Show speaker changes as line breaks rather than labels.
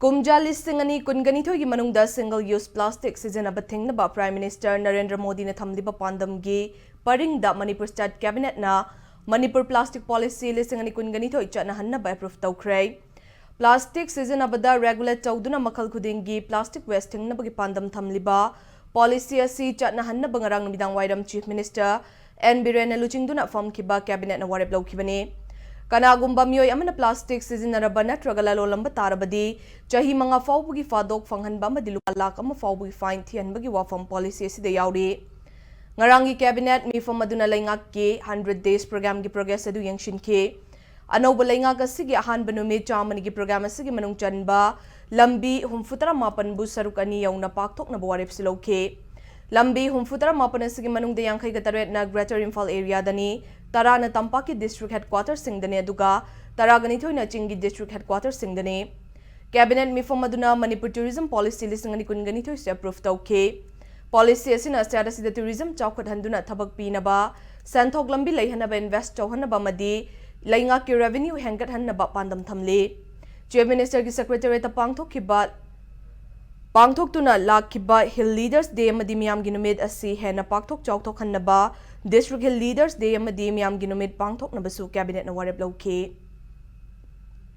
Kumja listingani kunganitho gi manungda single use plastic sijanaba thingnaba Prime Minister Narendra Modi na thamliba pandamgi paringda Manipur State Cabinet na Manipur plastic policy listingani kunganitho ichana hannaba approve tawkhre. Plastic sijanabada regulate tawduna makhal khudingi plastic waste thingnaba gi pandam thamliba policy asi chana hannaba ngarang midang wairam Chief Minister N Biren luchingduna famkiba cabinet na warep lawkhibani. Kanagumba miyoi amana plastic sizinaraba natraga lalolamba tarabadi chahi manga fawbugi fadok fanghanba amadi lupa lakh ama fawbugi fine thianbagi wafam policy asida yauri. Ngarangi cabinet mifam aduna laingakki 100 days program gi progress adu yangshinke. Anauba laingak asigi ahanba numit chamani gi program asigi manung chanba lambi humfutara mapan bu sarukani yauna pakthokna warep silauke. Lambi humfutara mapan asigi manung de yangkai gataret na Greater Imphal area dani Tara na Tampaki District Headquarters Singdane aduga Tara ganithoy na Chingi District Headquarters Singdane. Cabinet mifam aduna Manipur Tourism Policy lisingani kun ganithoy se approve tawke. Policy asina status the tourism chawkhat handuna thabak pinaba santhok lambi leihanaba invest chawhanaba madi lainga ki revenue hengat hanaba pandam thamle. Chief Minister ki Secretary ta Pangthok tuna lakhiba Hill Leaders Day amadi miyam ginumid asi hena pakthok chawthok hannaba District Hill Leaders Day amadi miyam ginumid pangthok nabasu cabinet na warep lawke.